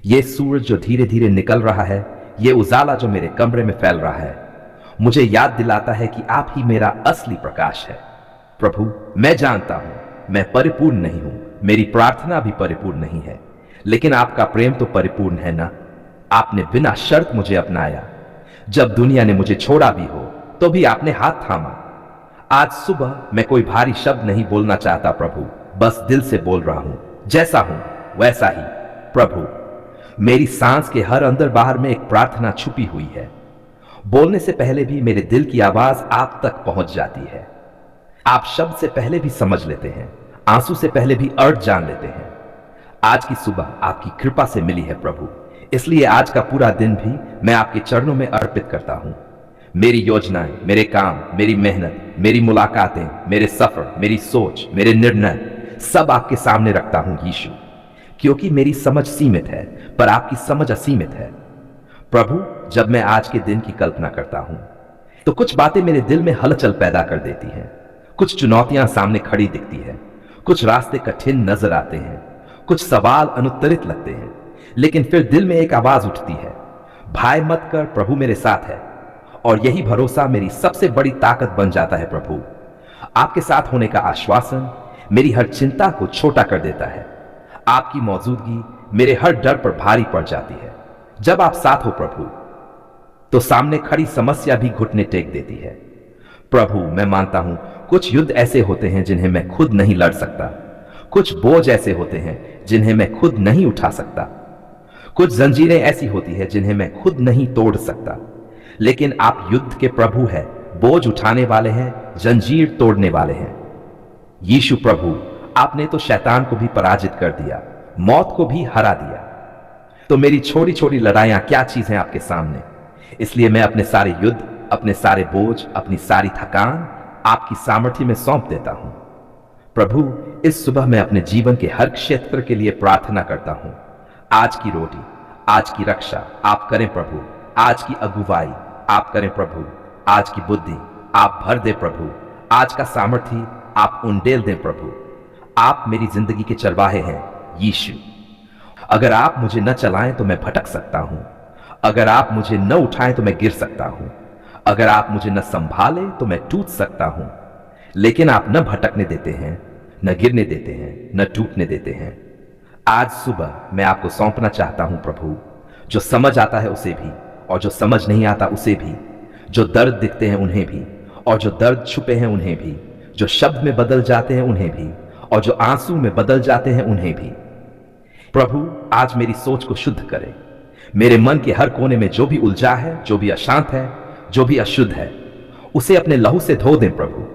ये सूरज जो धीरे धीरे निकल रहा है, ये उजाला जो मेरे कमरे में फैल रहा है, मुझे याद दिलाता है कि आप ही मेरा असली प्रकाश है। प्रभु, मैं जानता हूं मैं परिपूर्ण नहीं हूं, मेरी प्रार्थना भी परिपूर्ण नहीं है, लेकिन आपका प्रेम तो परिपूर्ण है ना। आपने बिना शर्त मुझे अपनाया। जब दुनिया ने मुझे छोड़ा भी हो तो भी आपने हाथ थामा। आज सुबह मैं कोई भारी शब्द नहीं बोलना चाहता प्रभु, बस दिल से बोल रहा हूं, जैसा हूं वैसा ही। प्रभु, मेरी सांस के हर अंदर बाहर में एक प्रार्थना छुपी हुई है। बोलने से पहले भी मेरे दिल की आवाज आप तक पहुंच जाती है। आप शब्द से पहले भी समझ लेते हैं, आंसू से पहले भी अर्थ जान लेते हैं। आज की सुबह आपकी कृपा से मिली है प्रभु, इसलिए आज का पूरा दिन भी मैं आपके चरणों में अर्पित करता हूं। मेरी योजनाएं, मेरे काम, मेरी मेहनत, मेरी मुलाकातें, मेरे सफर, मेरी सोच, मेरे निर्णय सब आपके सामने रखता हूं यीशु, क्योंकि मेरी समझ सीमित है पर आपकी समझ असीमित है। प्रभु, जब मैं आज के दिन की कल्पना करता हूं तो कुछ बातें मेरे दिल में हलचल पैदा कर देती हैं। कुछ चुनौतियां सामने खड़ी दिखती हैं, कुछ रास्ते कठिन नजर आते हैं, कुछ सवाल अनुत्तरित लगते हैं, लेकिन फिर दिल में एक आवाज उठती है, भाई मत कर, प्रभु मेरे साथ है। और यही भरोसा मेरी सबसे बड़ी ताकत बन जाता है। प्रभु, आपके साथ होने का आश्वासन मेरी हर चिंता को छोटा कर देता है। आपकी मौजूदगी मेरे हर डर पर भारी पड़ जाती है। जब आप साथ हो प्रभु, तो सामने खड़ी समस्या भी घुटने टेक देती है। प्रभु, मैं मानता हूं कुछ युद्ध ऐसे होते हैं जिन्हें मैं खुद नहीं लड़ सकता, कुछ बोझ ऐसे होते हैं जिन्हें मैं खुद नहीं उठा सकता, कुछ जंजीरें ऐसी होती हैं जिन्हें मैं खुद नहीं तोड़ सकता, लेकिन आप युद्ध के प्रभु हैं, बोझ उठाने वाले हैं, जंजीर तोड़ने वाले हैं। यीशु प्रभु, आपने तो शैतान को भी पराजित कर दिया, मौत को भी हरा दिया। तो मेरी छोटी छोटी लड़ाइयां क्या चीज हैं आपके सामने। इसलिए मैं अपने सारे युद्ध, अपने सारे बोझ, अपनी सारी थकान आपकी सामर्थ्य में सौंप देता हूं। प्रभु, इस सुबह मैं अपने जीवन के हर क्षेत्र के लिए प्रार्थना करता हूं। आज की रोटी, आज की रक्षा आप करें प्रभु, आज की अगुवाई आप करें प्रभु, आज की बुद्धि आप भर दे प्रभु, आज का सामर्थ्य आप उंडेल दें प्रभु। आप मेरी जिंदगी के चरवाहे हैं यीशु। अगर आप मुझे न चलाएं तो मैं भटक सकता हूं, अगर आप मुझे न उठाएं तो मैं गिर सकता हूं, अगर आप मुझे न संभालें तो मैं टूट सकता हूं, लेकिन आप न भटकने देते हैं, न गिरने देते हैं, न टूटने देते हैं। आज सुबह मैं आपको सौंपना चाहता हूं प्रभु, जो समझ आता है उसे भी और जो समझ नहीं आता उसे भी, जो दर्द दिखते हैं उन्हें भी और जो दर्द छुपे हैं उन्हें भी, जो शब्द में बदल जाते हैं उन्हें भी और जो आंसू में बदल जाते हैं उन्हें भी। प्रभु, आज मेरी सोच को शुद्ध करें। मेरे मन के हर कोने में जो भी उलझा है, जो भी अशांत है, जो भी अशुद्ध है, उसे अपने लहू से धो दें प्रभु।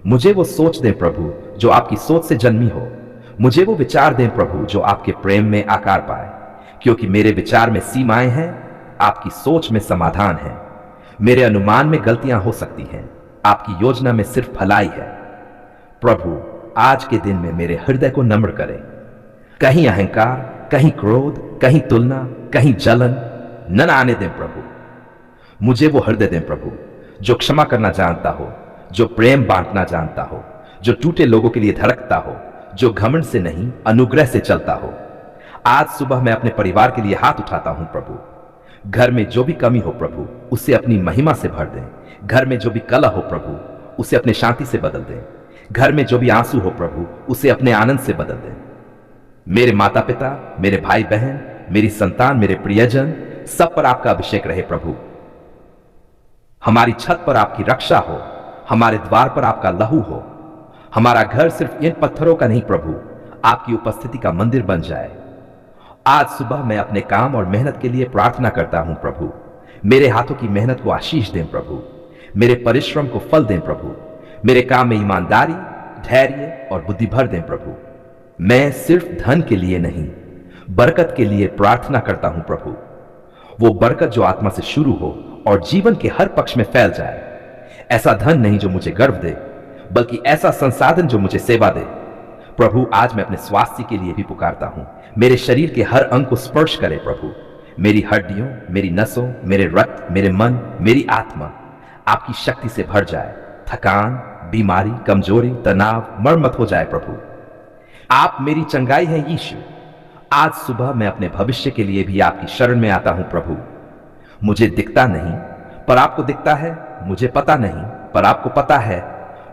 मुझे वो सोच दें प्रभु जो आपकी सोच से जन्मी हो। मुझे वो विचार दें प्रभु जो आपके प्रेम में आकार पाए, क्योंकि मेरे विचार में सीमाएं हैं, आपकी सोच में समाधान है। मेरे अनुमान में गलतियां हो सकती हैं, आपकी योजना में सिर्फ भलाई है। प्रभु, आज के दिन में मेरे हृदय को नम्र करें। कहीं अहंकार, कहीं क्रोध, कहीं तुलना, कहीं जलन न आने दें प्रभु। मुझे वो हृदय दें प्रभु जो क्षमा करना जानता हो, जो प्रेम बांटना जानता हो, जो टूटे लोगों के लिए धड़कता हो, जो घमंड से नहीं अनुग्रह से चलता हो। आज सुबह मैं अपने परिवार के लिए हाथ उठाता हूं प्रभु। घर में जो भी कमी हो प्रभु, उसे अपनी महिमा से भर दें। घर में जो भी कलह हो प्रभु, उसे अपने शांति से बदल दें। घर में जो भी आंसू हो प्रभु, उसे अपने आनंद से बदल दें। मेरे माता पिता, मेरे भाई बहन, मेरी संतान, मेरे प्रियजन, सब पर आपका अभिषेक रहे प्रभु। हमारी छत पर आपकी रक्षा हो, हमारे द्वार पर आपका लहू हो। हमारा घर सिर्फ इन पत्थरों का नहीं प्रभु, आपकी उपस्थिति का मंदिर बन जाए। आज सुबह मैं अपने काम और मेहनत के लिए प्रार्थना करता हूं प्रभु। मेरे हाथों की मेहनत को आशीष दें प्रभु, मेरे परिश्रम को फल दें प्रभु। मेरे काम में ईमानदारी, धैर्य और बुद्धि भर दें प्रभु। मैं सिर्फ धन के लिए नहीं, बरकत के लिए प्रार्थना करता हूं प्रभु। वो बरकत जो आत्मा से शुरू हो और जीवन के हर पक्ष में फैल जाए। ऐसा धन नहीं जो मुझे गर्व दे, बल्कि ऐसा संसाधन जो मुझे सेवा दे। प्रभु, आज मैं अपने स्वास्थ्य के लिए भी पुकारता हूं। मेरे शरीर के हर अंग को स्पर्श करे प्रभु। मेरी हड्डियों, मेरी नसों, मेरे रक्त, मेरे मन, मेरी आत्मा आपकी शक्ति से भर जाए। थकान, बीमारी, कमजोरी, तनाव मर मत हो जाए प्रभु। आप मेरी चंगाई हैं यीशु। आज सुबह मैं अपने भविष्य के लिए भी आपकी शरण में आता हूं प्रभु। मुझे दिखता नहीं पर आपको दिखता है, मुझे पता नहीं पर आपको पता है,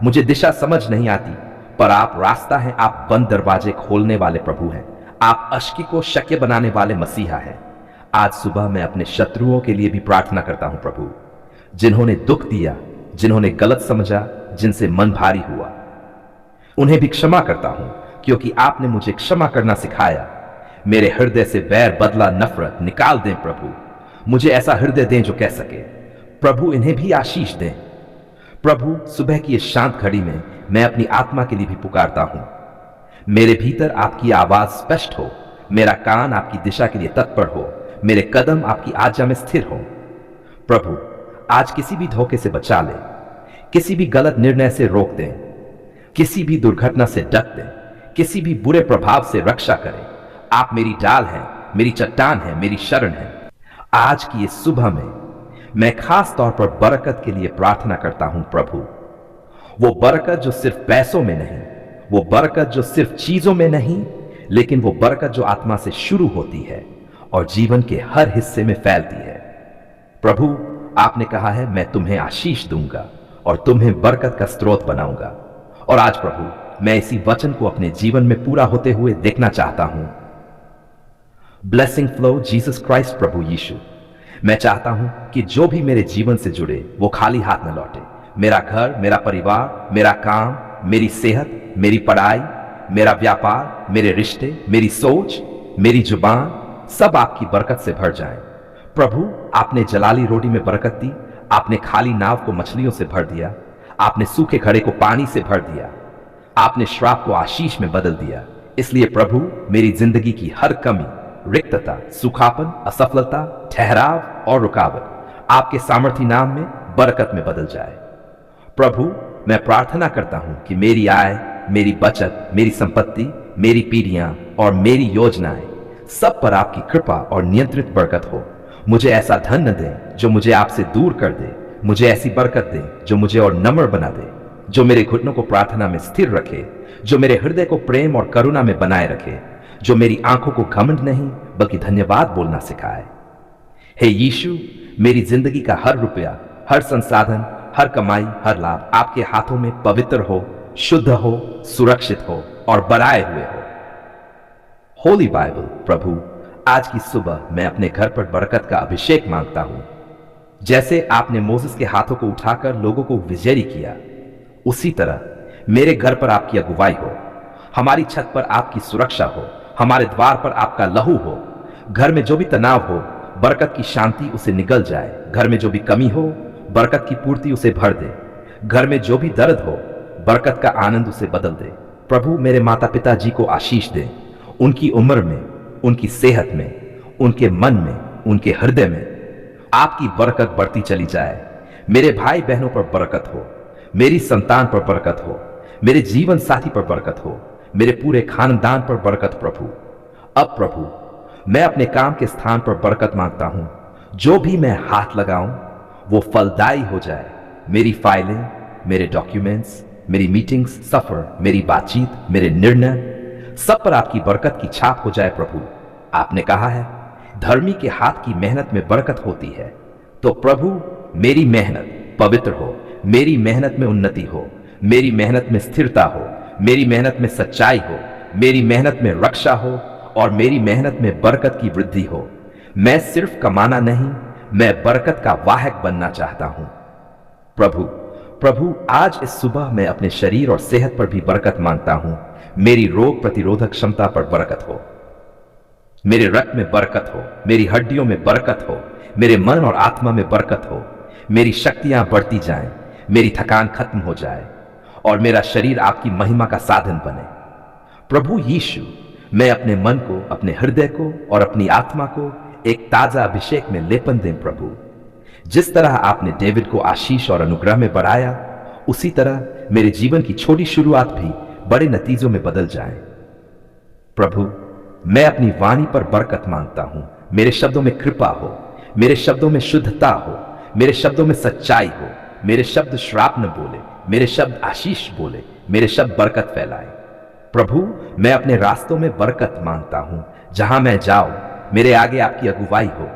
मुझे दिशा समझ नहीं आती पर आप रास्ता हैं, आप बंद दरवाजे खोलने वाले प्रभु हैं, आप अश्की को शक्य बनाने वाले मसीहा हैं। आज सुबह मैं अपने शत्रुओं के लिए भी प्रार्थना करता हूं प्रभु, जिन्होंने दुख दिया, जिन्होंने गलत समझा, जिनसे मन भारी हुआ, उन्हें भी क्षमा करता हूं क्योंकि आपने मुझे क्षमा करना सिखाया। मेरे हृदय से बैर, बदला, नफरत निकाल दें प्रभु। मुझे ऐसा हृदय दें जो कह सके प्रभु इन्हें भी आशीष दें। प्रभु सुबह की इस शांत घड़ी में मैं अपनी आत्मा के लिए भी पुकारता हूं। मेरे भीतर आपकी आवाज स्पष्ट हो, मेरा कान आपकी दिशा के लिए तत्पर हो, मेरे कदम आपकी आज्ञा में स्थिर हो। प्रभु आज किसी भी धोखे से बचा ले, किसी भी गलत निर्णय से रोक दें, किसी भी दुर्घटना से ढक दें, किसी भी बुरे प्रभाव से रक्षा करें। आप मेरी ढाल हैं, मेरी चट्टान है, मेरी शरण है। आज की इस सुबह में मैं खास तौर पर बरकत के लिए प्रार्थना करता हूं प्रभु। वो बरकत जो सिर्फ पैसों में नहीं, वो बरकत जो सिर्फ चीजों में नहीं, लेकिन वो बरकत जो आत्मा से शुरू होती है और जीवन के हर हिस्से में फैलती है। प्रभु आपने कहा है मैं तुम्हें आशीष दूंगा और तुम्हें बरकत का स्रोत बनाऊंगा। और आज प्रभु मैं इसी वचन को अपने जीवन में पूरा होते हुए देखना चाहता हूं। ब्लेसिंग फ्लो जीसस क्राइस्ट प्रभु यीशु। मैं चाहता हूं कि जो भी मेरे जीवन से जुड़े वो खाली हाथ न लौटे। मेरा घर, मेरा परिवार, मेरा काम, मेरी सेहत, मेरी पढ़ाई, मेरा व्यापार, मेरे रिश्ते, मेरी सोच, मेरी जुबान, सब आपकी बरकत से भर जाएं। प्रभु आपने जलाली रोटी में बरकत दी, आपने खाली नाव को मछलियों से भर दिया, आपने सूखे घड़े को पानी से भर दिया, आपने श्राप को आशीष में बदल दिया। इसलिए प्रभु मेरी जिंदगी की हर कमी, रिक्तता, सूखापन, असफलता, ठहराव और रुकावट आपके सामर्थी नाम में बरकत में बदल जाए। प्रभु मैं प्रार्थना करता हूं कि मेरी आय, मेरी बचत, मेरी संपत्ति, मेरी पीढ़ियां और मेरी योजनाएं सब पर आपकी कृपा और नियंत्रित बरकत हो। मुझे ऐसा धन न दें जो मुझे आपसे दूर कर दे, मुझे ऐसी बरकत दें जो मुझे और नम्र बना दे, जो मेरे घुटनों को प्रार्थना में स्थिर रखे, जो मेरे हृदय को प्रेम और करुणा में बनाए रखे, जो मेरी आंखों को घमंड नहीं बल्कि धन्यवाद बोलना सिखाए। हे यीशु मेरी जिंदगी का हर रुपया, हर संसाधन, हर कमाई, हर लाभ आपके हाथों में पवित्र हो, शुद्ध हो, सुरक्षित हो और बढ़ाए हुए हो। होली बाइबल प्रभु आज की सुबह मैं अपने घर पर बरकत का अभिषेक मांगता हूं। जैसे आपने मोसेस के हाथों को उठाकर लोगों को विजयी किया, उसी तरह मेरे घर पर आपकी अगुवाई हो, हमारी छत पर आपकी सुरक्षा हो, हमारे द्वार पर आपका लहू हो। घर में जो भी तनाव हो, बरकत की शांति उसे निगल जाए। घर में जो भी कमी हो, बरकत की पूर्ति उसे भर दे। घर में जो भी दर्द हो, बरकत का आनंद उसे बदल दे। प्रभु मेरे माता पिता जी को आशीष दे, उनकी उम्र में, उनकी सेहत में, उनके मन में, उनके हृदय में आपकी बरकत बढ़ती चली जाए। मेरे भाई बहनों पर बरकत हो, मेरी संतान पर बरकत हो, मेरे जीवन साथी पर बरकत हो, मेरे पूरे खानदान पर बरकत प्रभु। अब प्रभु मैं अपने काम के स्थान पर बरकत मांगता हूं। जो भी मैं हाथ लगाऊं वो फलदायी हो जाए। मेरी फाइलें, मेरे डॉक्यूमेंट्स, मेरी मीटिंग्स सफर, मेरी बातचीत, मेरे निर्णय सब पर आपकी बरकत की छाप हो जाए प्रभु। आपने कहा है धर्मी के हाथ की मेहनत में बरकत होती है। तो प्रभु मेरी मेहनत पवित्र हो, मेरी मेहनत में उन्नति हो, मेरी मेहनत में स्थिरता हो, मेरी मेहनत में सच्चाई हो, मेरी मेहनत में रक्षा हो और मेरी मेहनत में बरकत की वृद्धि हो। मैं सिर्फ कमाना नहीं, मैं बरकत का वाहक बनना चाहता हूं। प्रभु आज इस सुबह मैं अपने शरीर और सेहत पर भी बरकत मांगता हूं। मेरी रोग प्रतिरोधक क्षमता पर बरकत हो, मेरे रक्त में बरकत हो, मेरी हड्डियों में बरकत हो, मेरे मन और आत्मा में बरकत हो, मेरी शक्तियां बढ़ती जाएं, मेरी थकान खत्म हो जाए और मेरा शरीर आपकी महिमा का साधन बने। प्रभु यीशु मैं अपने मन को, अपने हृदय को और अपनी आत्मा को एक ताजा अभिषेक में लेपन दें प्रभु। जिस तरह आपने डेविड को आशीष और अनुग्रह में बढ़ाया, उसी तरह मेरे जीवन की छोटी शुरुआत भी बड़े नतीजों में बदल जाए। प्रभु मैं अपनी वाणी पर बरकत मांगता हूं। मेरे शब्दों में कृपा हो, मेरे शब्दों में शुद्धता हो, मेरे शब्दों में सच्चाई हो, मेरे शब्द श्राप न बोले, मेरे शब्द आशीष बोले, मेरे शब्द बरकत फैलाए। प्रभु मैं अपने रास्तों में बरकत मांगता हूं। जहां मैं जाऊं मेरे आगे आपकी अगुवाई हो,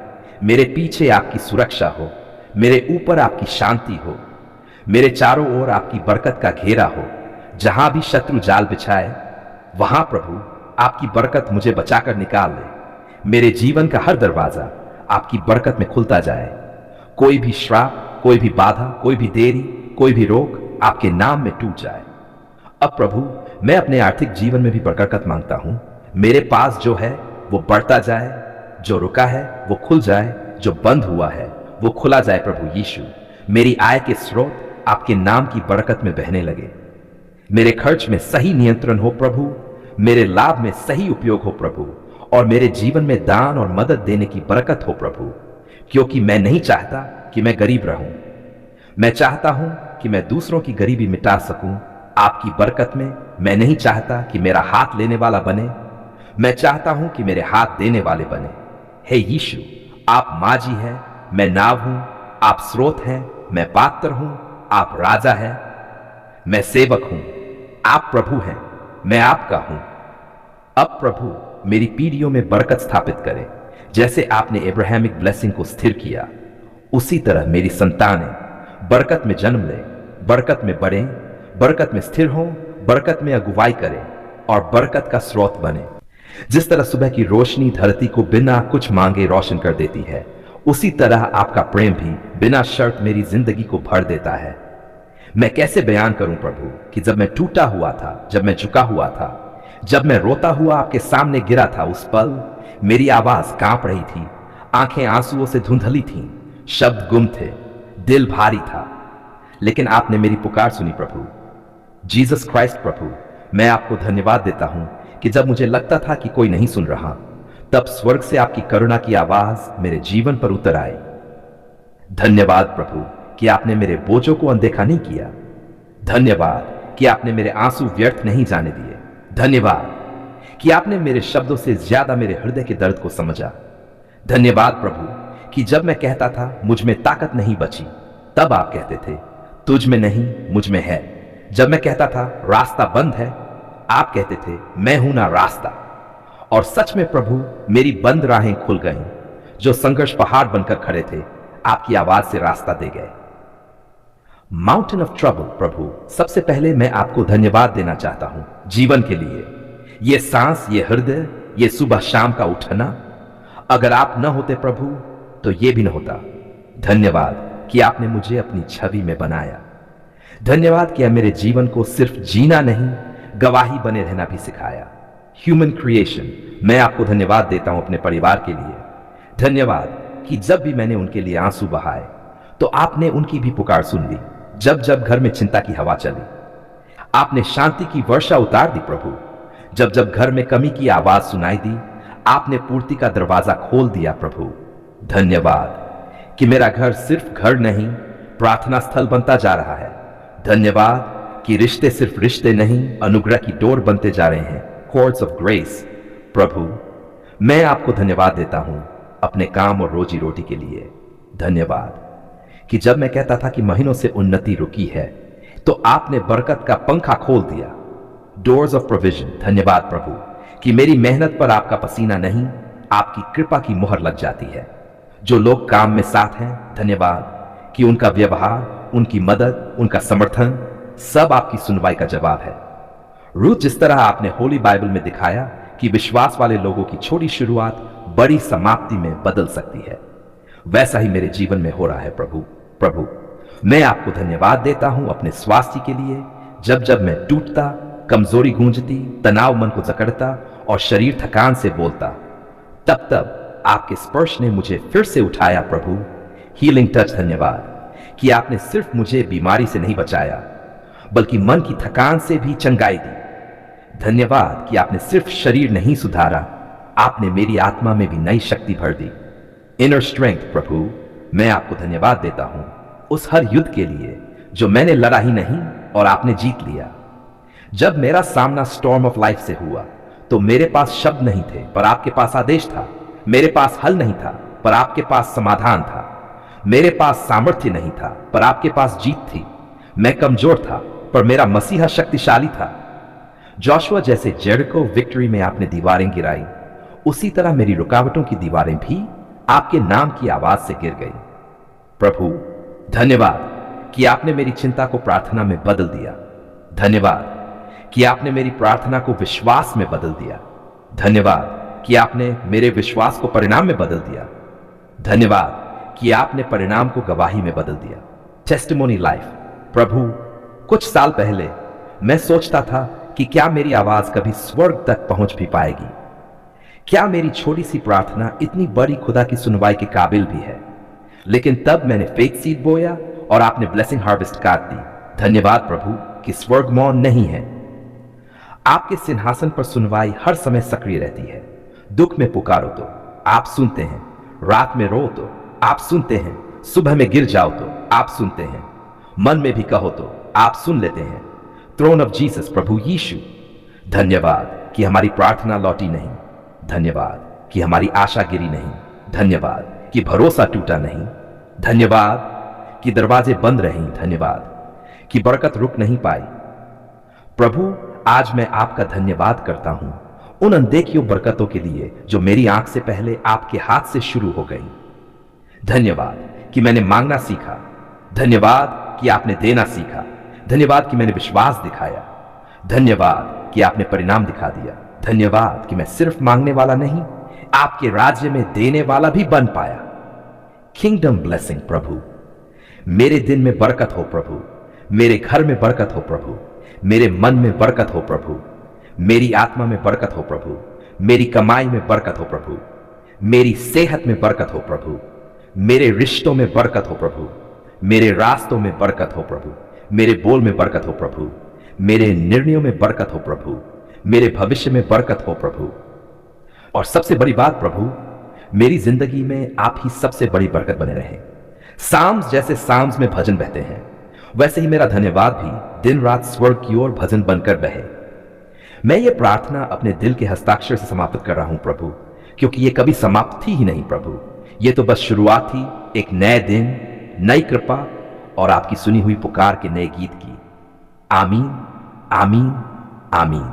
मेरे पीछे आपकी सुरक्षा हो, मेरे ऊपर आपकी शांति हो, मेरे चारों ओर आपकी बरकत का घेरा हो। जहां भी शत्रु जाल बिछाए वहां प्रभु आपकी बरकत मुझे बचाकर निकाल ले। मेरे जीवन का हर दरवाजा आपकी बरकत में खुलता जाए। कोई भी श्राप, कोई भी बाधा, कोई भी देरी, कोई भी रोक आपके नाम में टूट जाए। अब प्रभु मैं अपने आर्थिक जीवन में भी बरकत मांगता हूं। मेरे पास जो है वो बढ़ता जाए, जो रुका है वो खुल जाए, जो बंद हुआ है वो खुला जाए। प्रभु यीशु, मेरी आय के स्रोत आपके नाम की बरकत में बहने लगे। मेरे खर्च में सही नियंत्रण हो प्रभु, मेरे लाभ में सही उपयोग हो प्रभु, और मेरे जीवन में दान और मदद देने की बरकत हो प्रभु। क्योंकि मैं नहीं चाहता कि मैं गरीब रहूं, मैं चाहता हूं कि मैं दूसरों की गरीबी मिटा सकूं आपकी बरकत में। मैं नहीं चाहता कि मेरा हाथ लेने वाला बने, मैं चाहता हूं कि मेरे हाथ देने वाले बने। हे यीशु, आप माझी हैं, मैं नाव हूं, आप स्रोत हैं, मैं पात्र हूं, आप राजा हैं, मैं सेवक हूं, आप प्रभु हैं, मैं आपका हूं। अब प्रभु मेरी पीढ़ियों में बरकत स्थापित करें। जैसे आपने एब्राहमिक ब्लेसिंग को स्थिर किया, उसी तरह मेरी संतानें बरकत में जन्म लें, बरकत में बढ़ें, बरकत में स्थिर हों, बरकत में अगुवाई करें और बरकत का स्रोत बने। जिस तरह सुबह की रोशनी धरती को बिना कुछ मांगे रोशन कर देती है, उसी तरह आपका प्रेम भी बिना शर्त मेरी जिंदगी को भर देता है। मैं कैसे बयान करूं प्रभु कि जब मैं टूटा हुआ था, जब मैं झुका हुआ था, जब मैं रोता हुआ आपके सामने गिरा था, उस पल मेरी आवाज कांप रही थी, आंखें आंसुओं से धुंधली थीं, शब्द गुम थे, दिल भारी था, लेकिन आपने मेरी पुकार सुनी प्रभु। जीसस क्राइस्ट प्रभु, मैं आपको धन्यवाद देता हूं कि जब मुझे लगता था कि कोई नहीं सुन रहा, तब स्वर्ग से आपकी करुणा की आवाज मेरे जीवन पर उतर आई। धन्यवाद प्रभु कि आपने मेरे बोझों को अनदेखा नहीं किया। धन्यवाद कि आपने मेरे आंसू व्यर्थ नहीं जाने दिए। धन्यवाद कि आपने मेरे शब्दों से ज्यादा मेरे हृदय के दर्द को समझा। धन्यवाद प्रभु कि जब मैं कहता था मुझ में ताकत नहीं बची, तब आप कहते थे तुझ में नहीं मुझ में है। जब मैं कहता था रास्ता बंद है, आप कहते थे मैं हूं ना रास्ता। और सच में प्रभु मेरी बंद राहें खुल गईं। जो संघर्ष पहाड़ बनकर खड़े थे, आपकी आवाज से रास्ता दे गए। माउंटेन ऑफ ट्रबल प्रभु, सबसे पहले मैं आपको धन्यवाद देना चाहता हूं जीवन के लिए। ये सांस, ये हृदय, ये सुबह शाम का उठना, अगर आप न होते प्रभु तो ये भी न होता। धन्यवाद कि आपने मुझे अपनी छवि में बनाया। धन्यवाद कि मेरे जीवन को सिर्फ जीना नहीं, गवाही बने रहना भी सिखाया। ह्यूमन क्रिएशन, मैं आपको धन्यवाद देता हूं अपने परिवार के लिए। धन्यवाद कि जब भी मैंने उनके लिए आंसू बहाए तो आपने उनकी भी पुकार सुन ली। जब जब घर में चिंता की हवा चली, आपने शांति की वर्षा उतार दी प्रभु। जब जब घर में कमी की आवाज सुनाई दी, आपने पूर्ति का दरवाजा खोल दिया प्रभु। धन्यवाद कि मेरा घर सिर्फ घर नहीं, प्रार्थना स्थल बनता जा रहा है। धन्यवाद कि रिश्ते सिर्फ रिश्ते नहीं, अनुग्रह की डोर बनते जा रहे हैं, कॉर्ड्स ऑफ ग्रेस। प्रभु मैं आपको धन्यवाद देता हूं अपने काम और रोजी रोटी के लिए। धन्यवाद कि जब मैं कहता था कि महीनों से उन्नति रुकी है, तो आपने बरकत का पंखा खोल दिया, डोर्स ऑफ प्रोविजन। धन्यवाद प्रभु कि मेरी मेहनत पर आपका पसीना नहीं, आपकी कृपा की मुहर लग जाती है। जो लोग काम में साथ हैं, धन्यवाद कि उनका व्यवहार, उनकी मदद, उनका समर्थन सब आपकी सुनवाई का जवाब है। रूथ, जिस तरह आपने होली बाइबल में दिखाया कि विश्वास वाले लोगों की छोटी शुरुआत बड़ी समाप्ति में बदल सकती है, वैसा ही मेरे जीवन में हो रहा है प्रभु। प्रभु मैं आपको धन्यवाद देता हूं अपने स्वास्थ्य के लिए। जब जब मैं टूटता, कमजोरी गूंजती, तनाव मन को जकड़ता और शरीर थकान से बोलता, तब तब आपके स्पर्श ने मुझे फिर से उठाया प्रभु। हीलिंग टच, धन्यवाद कि आपने सिर्फ मुझे बीमारी से नहीं बचाया, बल्कि मन की थकान से भी चंगाई दी। धन्यवाद कि आपने सिर्फ शरीर नहीं सुधारा, आपने मेरी आत्मा में भी नई शक्ति भर दी, इनर स्ट्रेंथ। प्रभु मैं आपको धन्यवाद देता हूं उस हर युद्ध के लिए जो मैंने लड़ा ही नहीं और आपने जीत लिया। जब मेरा सामना स्टॉर्म ऑफ लाइफ से हुआ, तो मेरे पास शब्द नहीं थे, पर आपके पास आदेश था। मेरे पास हल नहीं था, पर आपके पास समाधान था। मेरे पास सामर्थ्य नहीं था, पर आपके पास जीत थी। मैं कमजोर था, पर मेरा मसीहा शक्तिशाली था। जोशुआ जैसे जेरिको विक्ट्री में आपने दीवारें गिराई, उसी तरह मेरी रुकावटों की दीवारें भी आपके नाम की आवाज से गिर गई। प्रभु धन्यवाद कि आपने मेरी चिंता को प्रार्थना में बदल दिया। धन्यवाद कि आपने मेरी प्रार्थना को विश्वास में बदल दिया। धन्यवाद कि आपने मेरे विश्वास को परिणाम में बदल दिया। धन्यवाद कि आपने परिणाम को गवाही में बदल दिया। Testimony life. प्रभु कुछ साल पहले मैं सोचता था कि क्या मेरी आवाज कभी स्वर्ग तक पहुंच भी पाएगी, क्या मेरी छोटी सी प्रार्थना इतनी बड़ी खुदा की सुनवाई के काबिल भी है। लेकिन तब मैंने फेथ सीड बोया और आपने ब्लेसिंग हार्वेस्ट काट दी। धन्यवाद प्रभु कि स्वर्ग मौन नहीं है। आपके सिंहासन पर सुनवाई हर समय सक्रिय रहती है। दुख में पुकारो तो आप सुनते हैं, रात में रो तो आप सुनते हैं, सुबह में गिर जाओ तो आप सुनते हैं, मन में भी कहो तो आप सुन लेते हैं। थ्रोन ऑफ जीसस प्रभु यीशु, धन्यवाद कि हमारी प्रार्थना लौटी नहीं। धन्यवाद कि हमारी आशा गिरी नहीं। धन्यवाद कि भरोसा टूटा नहीं। धन्यवाद कि दरवाजे बंद रहे। धन्यवाद कि बरकत रुक नहीं पाई। प्रभु आज मैं आपका धन्यवाद करता हूं उन अनदेखी बरकतों के लिए जो मेरी आंख से पहले आपके हाथ से शुरू हो गई। धन्यवाद कि मैंने मांगना सीखा। धन्यवाद कि आपने देना सीखा। धन्यवाद कि मैंने विश्वास दिखाया। धन्यवाद कि आपने परिणाम दिखा दिया। धन्यवाद कि मैं सिर्फ मांगने वाला नहीं, आपके राज्य में देने वाला भी बन पाया। किंगडम ब्लेसिंग प्रभु, मेरे दिन में बरकत हो प्रभु, मेरे घर में बरकत हो प्रभु, मेरे मन में बरकत हो प्रभु, मेरी आत्मा में बरकत हो प्रभु, मेरी कमाई में बरकत हो प्रभु, मेरी सेहत में बरकत हो प्रभु, मेरे रिश्तों में बरकत हो प्रभु, मेरे रास्तों में बरकत हो प्रभु, मेरे बोल में बरकत हो प्रभु, मेरे निर्णयों में बरकत हो प्रभु, मेरे भविष्य में बरकत हो प्रभु। और सबसे बड़ी बात प्रभु, मेरी जिंदगी में आप ही सबसे बड़ी बरकत बने रहे। साम्स जैसे साम्स में भजन बहते हैं, वैसे ही मेरा धन्यवाद भी दिन रात स्वर्ग की ओर भजन बनकर बहे। मैं ये प्रार्थना अपने दिल के हस्ताक्षर से समाप्त कर रहा हूं प्रभु, क्योंकि ये कभी समाप्त थी ही नहीं प्रभु। ये तो बस शुरुआत थी एक नए दिन, नई कृपा और आपकी सुनी हुई पुकार के नए गीत की। आमीन, आमीन, आमीन।